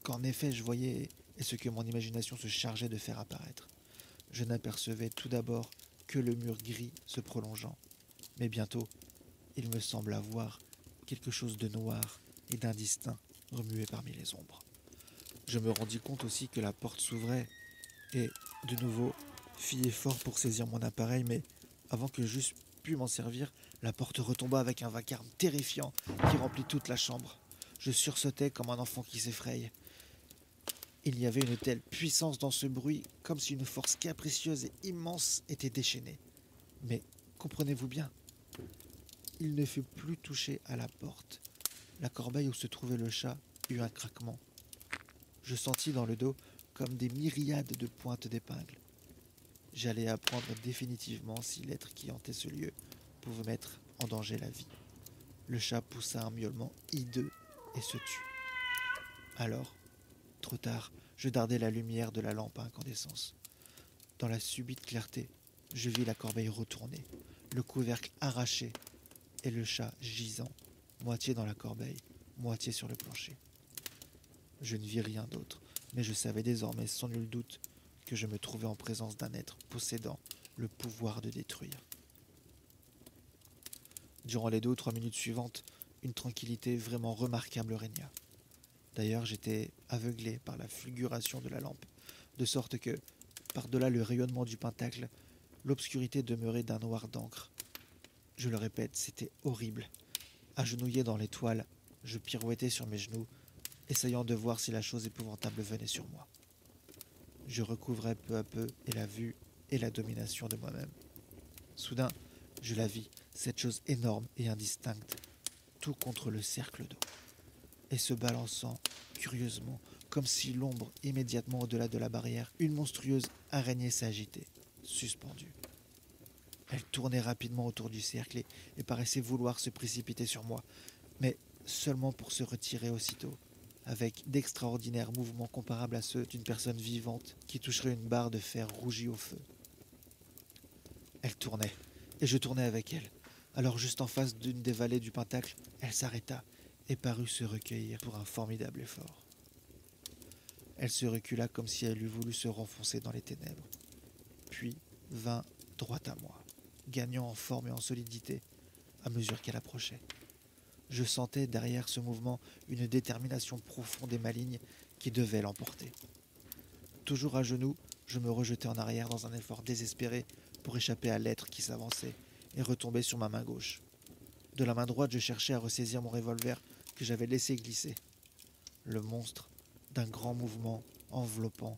[SPEAKER 2] qu'en effet je voyais et ce que mon imagination se chargeait de faire apparaître. Je n'apercevais tout d'abord que le mur gris se prolongeant, mais bientôt, il me sembla voir quelque chose de noir et d'indistinct remuer parmi les ombres. Je me rendis compte aussi que la porte s'ouvrait et, de nouveau, fis effort pour saisir mon appareil, mais avant que j'eusse pu m'en servir, la porte retomba avec un vacarme terrifiant qui remplit toute la chambre. Je sursautais comme un enfant qui s'effraie. Il y avait une telle puissance dans ce bruit, comme si une force capricieuse et immense était déchaînée. Mais comprenez-vous bien, il ne fut plus touché à la porte. La corbeille où se trouvait le chat eut un craquement. Je sentis dans le dos comme des myriades de pointes d'épingle. J'allais apprendre définitivement si l'être qui hantait ce lieu pouvait mettre en danger la vie. Le chat poussa un miaulement hideux et se tut. Alors, trop tard, je dardai la lumière de la lampe à incandescence. Dans la subite clarté, je vis la corbeille retournée, le couvercle arraché et le chat gisant, moitié dans la corbeille, moitié sur le plancher. Je ne vis rien d'autre, mais je savais désormais sans nul doute que je me trouvais en présence d'un être possédant le pouvoir de détruire. Durant les 2 ou 3 minutes suivantes, une tranquillité vraiment remarquable régna. D'ailleurs, j'étais aveuglé par la fulguration de la lampe, de sorte que, par-delà le rayonnement du pentacle, l'obscurité demeurait d'un noir d'encre. Je le répète, c'était horrible. Agenouillé dans les toiles, je pirouettais sur mes genoux, essayant de voir si la chose épouvantable venait sur moi. Je recouvrais peu à peu et la vue et la domination de moi-même. Soudain, je la vis, cette chose énorme et indistincte, tout contre le cercle d'eau, et se balançant curieusement, comme si l'ombre immédiatement au-delà de la barrière, une monstrueuse araignée s'agitait, suspendue. Elle tournait rapidement autour du cercle et paraissait vouloir se précipiter sur moi, mais seulement pour se retirer aussitôt, avec d'extraordinaires mouvements comparables à ceux d'une personne vivante qui toucherait une barre de fer rougie au feu. Elle tournait, et je tournais avec elle. Alors juste en face d'une des vallées du Pentacle, elle s'arrêta et parut se recueillir pour un formidable effort. Elle se recula comme si elle eût voulu se renfoncer dans les ténèbres, puis vint droit à moi, gagnant en forme et en solidité à mesure qu'elle approchait. Je sentais derrière ce mouvement une détermination profonde et maligne qui devait l'emporter. Toujours à genoux, je me rejetai en arrière dans un effort désespéré pour échapper à l'être qui s'avançait et retomber sur ma main gauche. De la main droite, je cherchais à ressaisir mon revolver que j'avais laissé glisser. Le monstre, d'un grand mouvement enveloppant,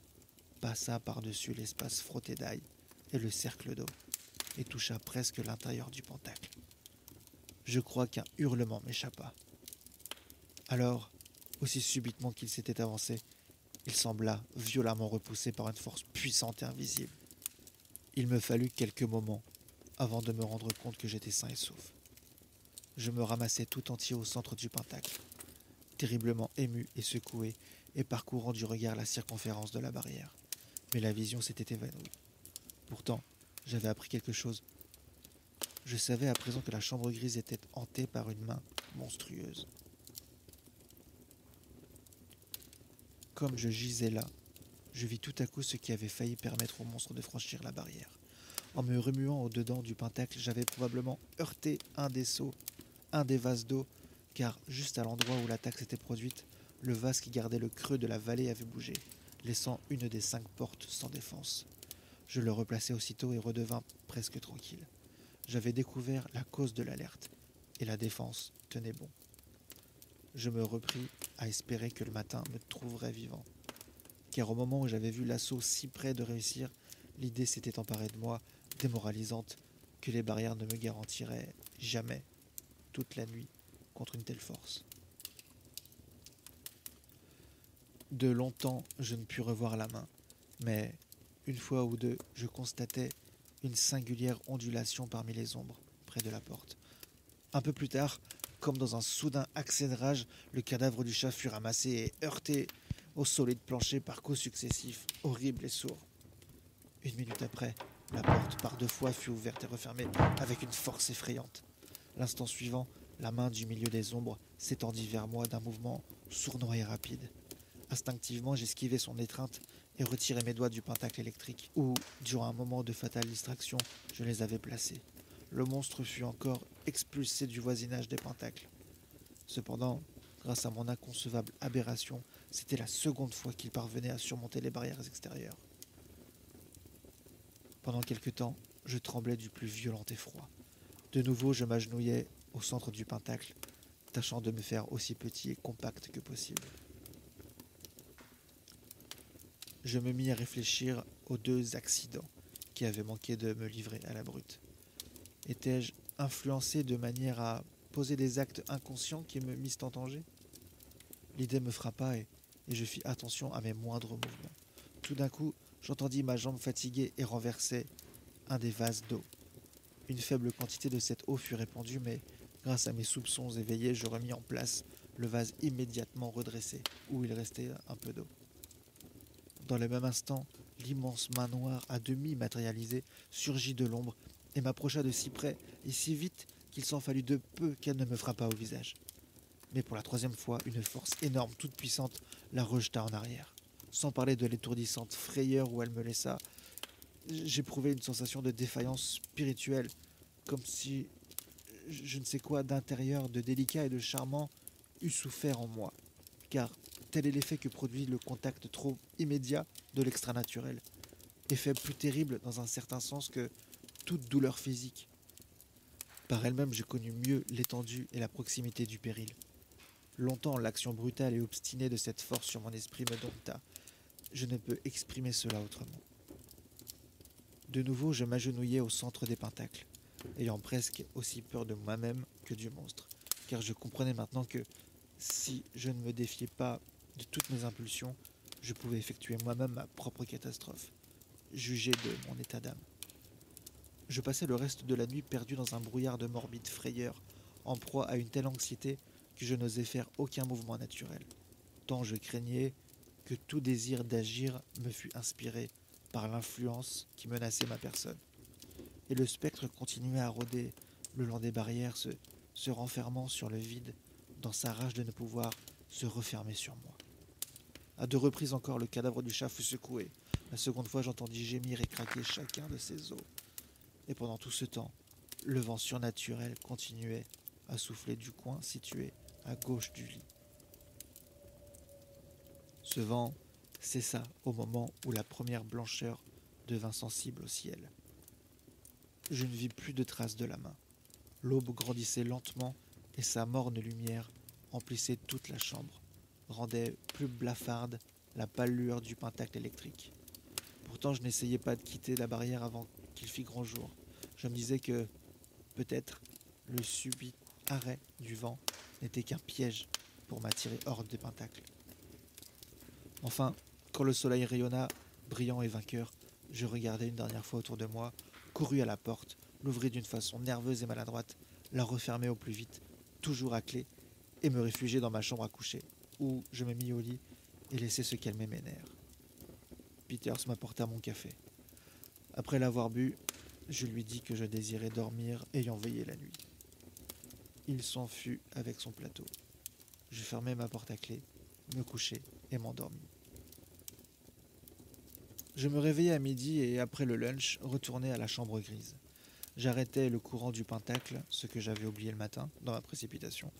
[SPEAKER 2] passa par-dessus l'espace frotté d'ail et le cercle d'eau et toucha presque l'intérieur du pentacle. Je crois qu'un hurlement m'échappa. Alors, aussi subitement qu'il s'était avancé, il sembla violemment repoussé par une force puissante et invisible. Il me fallut quelques moments avant de me rendre compte que j'étais sain et sauf. Je me ramassai tout entier au centre du pentacle, terriblement ému et secoué, et parcourant du regard la circonférence de la barrière. Mais la vision s'était évanouie. Pourtant, j'avais appris quelque chose. Je savais à présent que la chambre grise était hantée par une main monstrueuse. Comme je gisais là, je vis tout à coup ce qui avait failli permettre au monstre de franchir la barrière. En me remuant au-dedans du pentacle, j'avais probablement heurté un des seaux, un des vases d'eau, car juste à l'endroit où l'attaque s'était produite, le vase qui gardait le creux de la vallée avait bougé, laissant une des 5 portes sans défense. Je le replaçai aussitôt et redevins presque tranquille. J'avais découvert la cause de l'alerte, et la défense tenait bon. Je me repris à espérer que le matin me trouverait vivant, car au moment où j'avais vu l'assaut si près de réussir, l'idée s'était emparée de moi, démoralisante, que les barrières ne me garantiraient jamais, toute la nuit, contre une telle force. De longtemps, je ne pus revoir la main, mais une fois ou deux, je constatai une singulière ondulation parmi les ombres, près de la porte. Un peu plus tard, comme dans un soudain accès de rage, le cadavre du chat fut ramassé et heurté au solide plancher par coups successifs, horribles et sourds. 1 minute après, la porte par 2 fois fut ouverte et refermée avec une force effrayante. L'instant suivant, la main du milieu des ombres s'étendit vers moi d'un mouvement sournois et rapide. Instinctivement, j'esquivai son étreinte et retirai mes doigts du pentacle électrique, où, durant un moment de fatale distraction, je les avais placés. Le monstre fut encore expulsé du voisinage des pentacles. Cependant, grâce à mon inconcevable aberration, c'était la seconde fois qu'il parvenait à surmonter les barrières extérieures. Pendant quelque temps, je tremblais du plus violent effroi. De nouveau, je m'agenouillais au centre du pentacle, tâchant de me faire aussi petit et compact que possible. Je me mis à réfléchir aux 2 accidents qui avaient manqué de me livrer à la brute. Étais-je influencé de manière à poser des actes inconscients qui me missent en danger ? L'idée me frappa et je fis attention à mes moindres mouvements. Tout d'un coup, j'entendis ma jambe fatiguée et renverser un des vases d'eau. Une faible quantité de cette eau fut répandue, mais grâce à mes soupçons éveillés, je remis en place le vase immédiatement redressé, où il restait un peu d'eau. Dans le même instant, l'immense main noire à demi matérialisée surgit de l'ombre et m'approcha de si près et si vite qu'il s'en fallut de peu qu'elle ne me frappât au visage. Mais pour la 3e fois, une force énorme, toute puissante, la rejeta en arrière. Sans parler de l'étourdissante frayeur où elle me laissa, j'éprouvais une sensation de défaillance spirituelle, comme si je ne sais quoi d'intérieur, de délicat et de charmant eût souffert en moi, car tel est l'effet que produit le contact trop immédiat de l'extranaturel, effet plus terrible dans un certain sens que toute douleur physique. Par elle-même, j'ai connu mieux l'étendue et la proximité du péril. Longtemps, l'action brutale et obstinée de cette force sur mon esprit me dompta. Je ne peux exprimer cela autrement. De nouveau, je m'agenouillai au centre des pentacles, ayant presque aussi peur de moi-même que du monstre, car je comprenais maintenant que, si je ne me défiais pas de toutes mes impulsions, je pouvais effectuer moi-même ma propre catastrophe. Jugez de mon état d'âme. Je passais le reste de la nuit perdu dans un brouillard de morbide frayeur, en proie à une telle anxiété que je n'osais faire aucun mouvement naturel, tant je craignais que tout désir d'agir me fût inspiré par l'influence qui menaçait ma personne. Et le spectre continuait à rôder le long des barrières, se renfermant sur le vide dans sa rage de ne pouvoir se refermer sur moi. À 2 reprises encore, le cadavre du chat fut secoué. La seconde fois, j'entendis gémir et craquer chacun de ses os. Et pendant tout ce temps, le vent surnaturel continuait à souffler du coin situé à gauche du lit. Ce vent cessa au moment où la première blancheur devint sensible au ciel. Je ne vis plus de traces de la main. L'aube grandissait lentement et sa morne lumière emplissait toute la chambre, rendait plus blafarde la pâle lueur du pentacle électrique. Pourtant, je n'essayais pas de quitter la barrière avant qu'il fît grand jour. Je me disais que, peut-être, le subit arrêt du vent n'était qu'un piège pour m'attirer hors des pentacles. Enfin, quand le soleil rayonna, brillant et vainqueur, je regardai une dernière fois autour de moi, courus à la porte, l'ouvris d'une façon nerveuse et maladroite, la refermai au plus vite, toujours à clé, et me réfugiai dans ma chambre à coucher, où je me mis au lit et laissai se calmer mes nerfs. Peters m'apporta mon café. Après l'avoir bu, je lui dis que je désirais dormir ayant veillé la nuit. Il s'en fut avec son plateau. Je fermai ma porte à clé, me couchai et m'endormis. Je me réveillai à midi et après le lunch, retournai à la chambre grise. J'arrêtai le courant du pentacle, ce que j'avais oublié le matin, dans ma précipitation.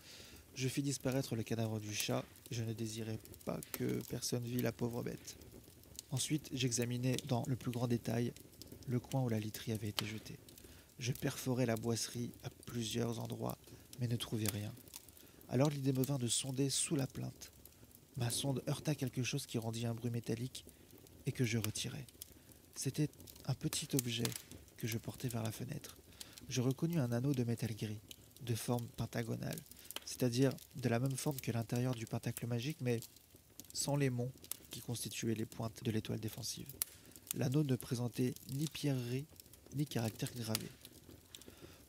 [SPEAKER 2] Je fis disparaître le cadavre du chat, je ne désirais pas que personne vît la pauvre bête. Ensuite, j'examinai dans le plus grand détail le coin où la literie avait été jetée. Je perforai la boisserie à plusieurs endroits, mais ne trouvai rien. Alors l'idée me vint de sonder sous la plinthe. Ma sonde heurta quelque chose qui rendit un bruit métallique et que je retirai. C'était un petit objet que je portais vers la fenêtre. Je reconnus un anneau de métal gris, de forme pentagonale, c'est-à-dire de la même forme que l'intérieur du pentacle magique, mais sans l'aimant qui constituait les pointes de l'étoile défensive. L'anneau ne présentait ni pierrerie, ni caractère gravé.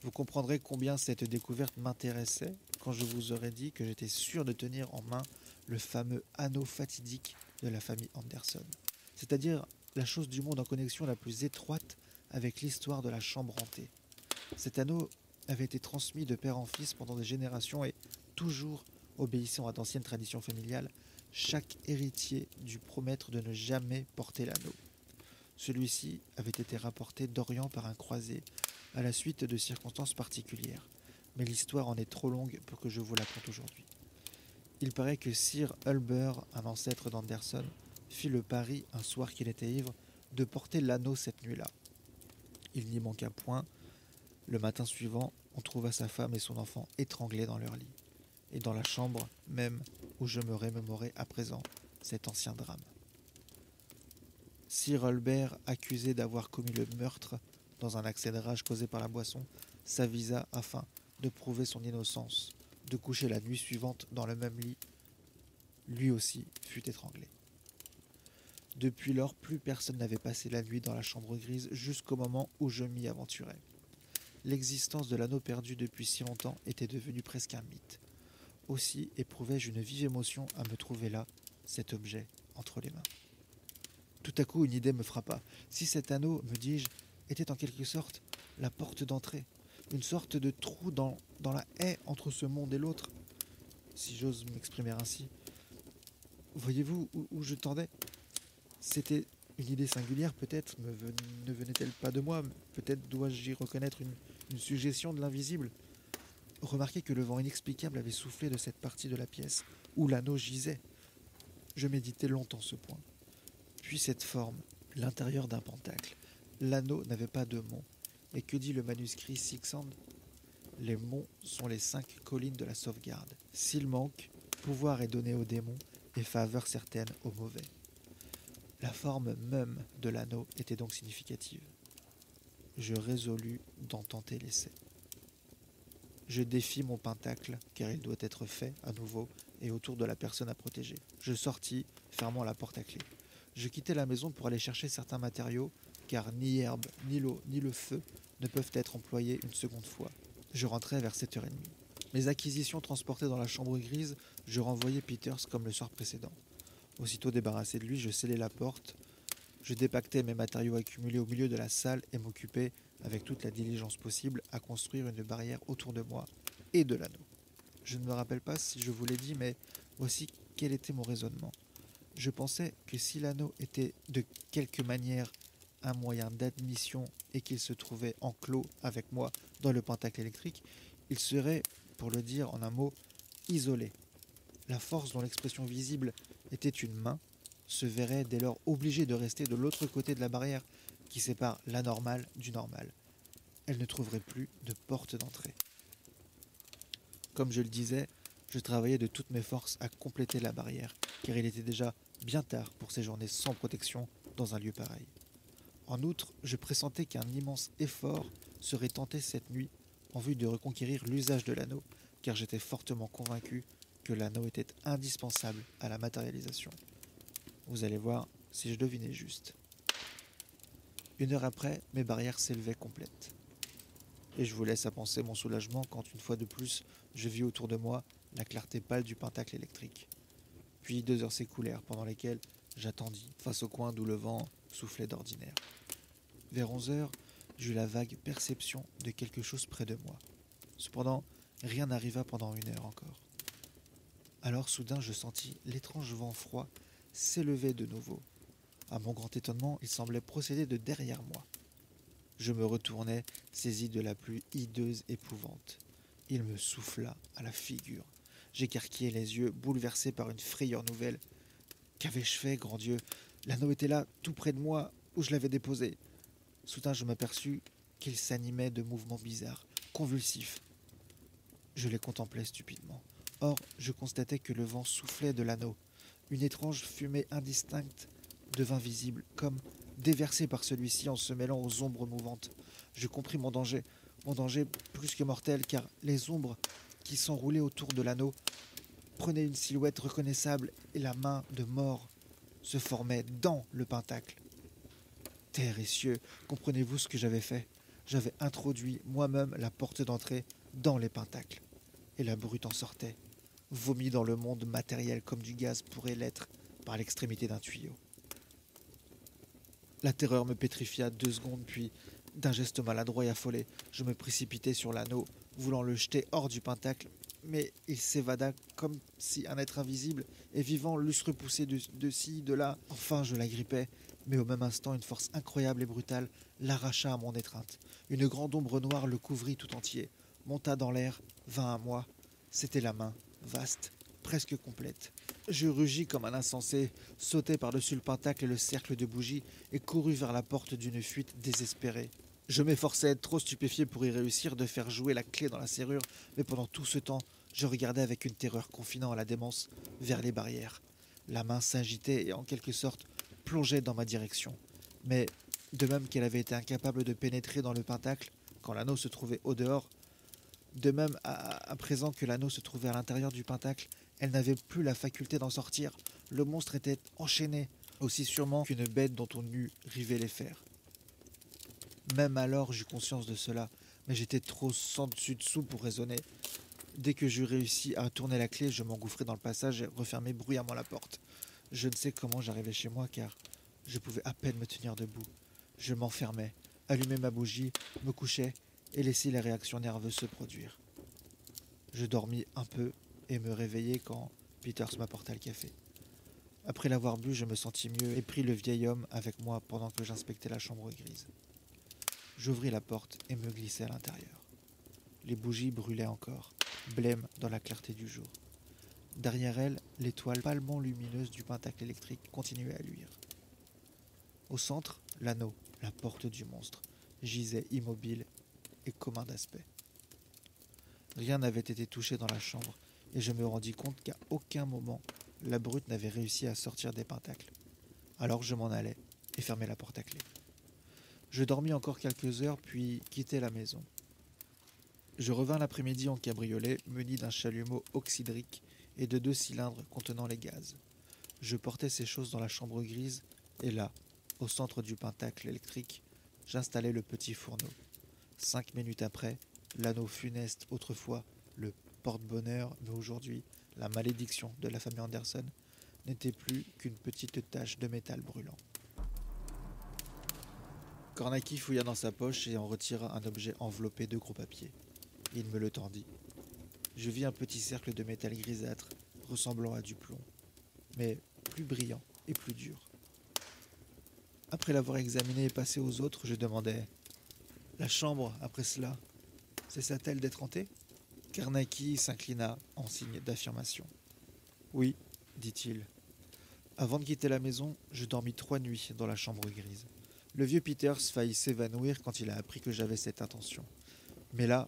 [SPEAKER 2] Vous comprendrez combien cette découverte m'intéressait quand je vous aurais dit que j'étais sûr de tenir en main le fameux anneau fatidique de la famille Anderson, c'est-à-dire la chose du monde en connexion la plus étroite avec l'histoire de la chambre hantée. Cet anneau avait été transmis de père en fils pendant des générations et, toujours obéissant à d'anciennes traditions familiales, chaque héritier dut promettre de ne jamais porter l'anneau. Celui-ci avait été rapporté d'Orient par un croisé à la suite de circonstances particulières, mais l'histoire en est trop longue pour que je vous la conte aujourd'hui. Il paraît que Sir Hulber, un ancêtre d'Anderson, fit le pari, un soir qu'il était ivre, de porter l'anneau cette nuit-là. Il n'y manqua point. Le matin suivant, on trouva sa femme et son enfant étranglés dans leur lit, et dans la chambre même où je me remémorais à présent cet ancien drame. Sir Hulber, accusé d'avoir commis le meurtre dans un accès de rage causé par la boisson, s'avisa afin de prouver son innocence, de coucher la nuit suivante dans le même lit. Lui aussi fut étranglé. Depuis lors, plus personne n'avait passé la nuit dans la chambre grise jusqu'au moment où je m'y aventurai. L'existence de l'anneau perdu depuis si longtemps était devenue presque un mythe. Aussi éprouvai-je une vive émotion à me trouver là, cet objet, entre les mains. Tout à coup, une idée me frappa. Si cet anneau, me dis-je, était en quelque sorte la porte d'entrée, une sorte de trou dans la haie entre ce monde et l'autre, si j'ose m'exprimer ainsi. Voyez-vous où je tendais ? C'était une idée singulière, peut-être, ne venait-elle pas de moi, peut-être dois-je y reconnaître une suggestion de l'invisible. Remarquez que le vent inexplicable avait soufflé de cette partie de la pièce où l'anneau gisait. Je méditais longtemps ce point. Puis cette forme, l'intérieur d'un pentacle. L'anneau n'avait pas de monts. Et que dit le manuscrit Sixand ? Les monts sont les 5 collines de la sauvegarde. S'il manque, pouvoir est donné aux démons et faveur certaine aux mauvais. La forme même de l'anneau était donc significative. Je résolus d'en tenter l'essai. Je défis mon pentacle, car il doit être fait à nouveau et autour de la personne à protéger. Je sortis, fermant la porte à clé. Je quittai la maison pour aller chercher certains matériaux, car ni herbe, ni l'eau, ni le feu ne peuvent être employés une seconde fois. Je rentrais vers 7h30. Mes acquisitions transportées dans la chambre grise, je renvoyais Peters comme le soir précédent. Aussitôt débarrassé de lui, je scellais la porte, je dépactais mes matériaux accumulés au milieu de la salle et m'occupais, avec toute la diligence possible, à construire une barrière autour de moi et de l'anneau. Je ne me rappelle pas si je vous l'ai dit, mais voici quel était mon raisonnement. Je pensais que si l'anneau était de quelque manière un moyen d'admission et qu'il se trouvait enclos avec moi dans le pentacle électrique, il serait, pour le dire en un mot, isolé. La force dont l'expression visible était une main se verrait dès lors obligée de rester de l'autre côté de la barrière qui sépare l'anormal du normal. Elle ne trouverait plus de porte d'entrée. Comme je le disais, je travaillais de toutes mes forces à compléter la barrière, car il était déjà bien tard pour séjourner sans protection dans un lieu pareil. En outre, je pressentais qu'un immense effort serait tenté cette nuit en vue de reconquérir l'usage de l'anneau, car j'étais fortement convaincu que l'anneau était indispensable à la matérialisation. Vous allez voir si je devinais juste. 1 heure après, mes barrières s'élevaient complètes. Et je vous laisse à penser mon soulagement quand, une fois de plus, je vis autour de moi la clarté pâle du pentacle électrique. Puis 2 heures s'écoulèrent, pendant lesquelles j'attendis, face au coin d'où le vent soufflait d'ordinaire. Vers 11 heures, j'eus la vague perception de quelque chose près de moi. Cependant, rien n'arriva pendant 1 heure encore. Alors soudain, je sentis l'étrange vent froid s'élever de nouveau. À mon grand étonnement, il semblait procéder de derrière moi. Je me retournai, saisi de la plus hideuse épouvante. Il me souffla à la figure. J'écarquillai les yeux, bouleversé par une frayeur nouvelle. Qu'avais-je fait, grand Dieu? L'anneau était là, tout près de moi, où je l'avais déposé. Soudain, je m'aperçus qu'il s'animait de mouvements bizarres, convulsifs. Je les contemplais stupidement. Or, je constatais que le vent soufflait de l'anneau. Une étrange fumée indistincte devint visible, comme déversée par celui-ci en se mêlant aux ombres mouvantes. Je compris mon danger plus que mortel, car les ombres qui s'enroulaient autour de l'anneau prenaient une silhouette reconnaissable et la main de mort se formait dans le pentacle. Terre et cieux, comprenez-vous ce que j'avais fait? J'avais introduit moi-même la porte d'entrée dans les pentacles, et la brute en sortait, vomie dans le monde matériel comme du gaz pourrait l'être par l'extrémité d'un tuyau. La terreur me pétrifia 2 secondes, puis, d'un geste maladroit et affolé, je me précipitai sur l'anneau, voulant le jeter hors du pentacle, mais il s'évada comme si un être invisible et vivant l'eusse repoussé de ci, de là. Enfin, je l'agrippais, mais au même instant, une force incroyable et brutale l'arracha à mon étreinte. Une grande ombre noire le couvrit tout entier, monta dans l'air, vint à moi. C'était la main, vaste, presque complète. Je rugis comme un insensé, sautai par-dessus le pentacle et le cercle de bougies et courus vers la porte d'une fuite désespérée. Je m'efforçais, trop stupéfié pour y réussir, de faire jouer la clé dans la serrure, mais pendant tout ce temps, je regardais avec une terreur confinant à la démence vers les barrières. La main s'agitait et en quelque sorte plongeait dans ma direction. Mais, de même qu'elle avait été incapable de pénétrer dans le pentacle quand l'anneau se trouvait au dehors, de même à présent que l'anneau se trouvait à l'intérieur du pentacle, elle n'avait plus la faculté d'en sortir. Le monstre était enchaîné, aussi sûrement qu'une bête dont on eût rivé les fers. Même alors j'eus conscience de cela, mais j'étais trop sans dessus-dessous pour raisonner. Dès que j'eus réussi à tourner la clé, je m'engouffrai dans le passage et refermai bruyamment la porte. Je ne sais comment j'arrivai chez moi, car je pouvais à peine me tenir debout. Je m'enfermais, allumais ma bougie, me couchais et laissais les réactions nerveuses se produire. Je dormis un peu et me réveillai quand Peters m'apporta le café. Après l'avoir bu, je me sentis mieux et pris le vieil homme avec moi pendant que j'inspectais la chambre grise. J'ouvris la porte et me glissai à l'intérieur. Les bougies brûlaient encore, blêmes dans la clarté du jour. Derrière elles, l'étoile pâlement lumineuse du pentacle électrique continuait à luire. Au centre, l'anneau, la porte du monstre, gisait immobile et commun d'aspect. Rien n'avait été touché dans la chambre, et je me rendis compte qu'à aucun moment la brute n'avait réussi à sortir des pentacles. Alors je m'en allai et fermai la porte à clé. Je dormis encore quelques heures, puis quittai la maison. Je revins l'après-midi en cabriolet, muni d'un chalumeau oxydrique et de 2 cylindres contenant les gaz. Je portai ces choses dans la chambre grise, et là, Au centre du pentacle électrique, j'installai le petit fourneau. 5 minutes après, l'anneau funeste, autrefois le porte-bonheur, mais aujourd'hui la malédiction de la famille Anderson, n'était plus qu'une petite tache de métal brûlant. Kornacki fouilla dans sa poche et en retira un objet enveloppé de gros papier. Il me le tendit. Je vis un petit cercle de métal grisâtre ressemblant à du plomb, mais plus brillant et plus dur. Après l'avoir examiné et passé aux autres, je demandai « La chambre, après cela, cessa-t-elle d'être hantée ?» Kornacki s'inclina en signe d'affirmation. « Oui, dit-il. Avant de quitter la maison, je dormis 3 nuits dans la chambre grise. Le vieux Peters faillit s'évanouir quand il a appris que j'avais cette intention. Mais là,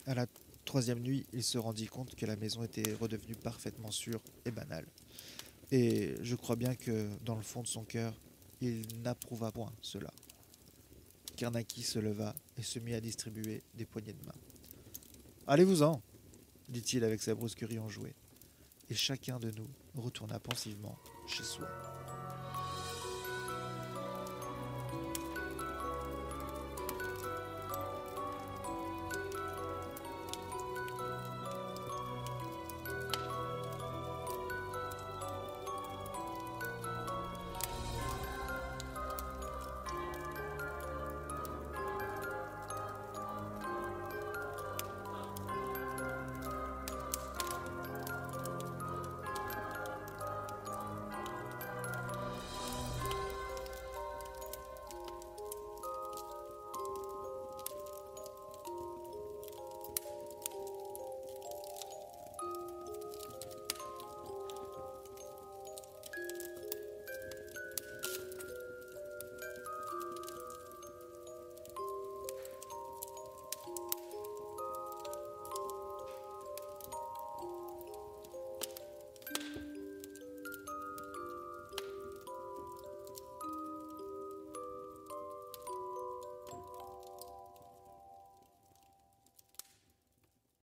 [SPEAKER 2] à la 3e nuit, il se rendit compte que la maison était redevenue parfaitement sûre et banale. Et je crois bien que, dans le fond de son cœur, il n'approuva point cela. » Kornacki se leva et se mit à distribuer des poignées de main. « Allez-vous-en » dit-il avec sa brusquerie enjouée. Et chacun de nous retourna pensivement chez soi.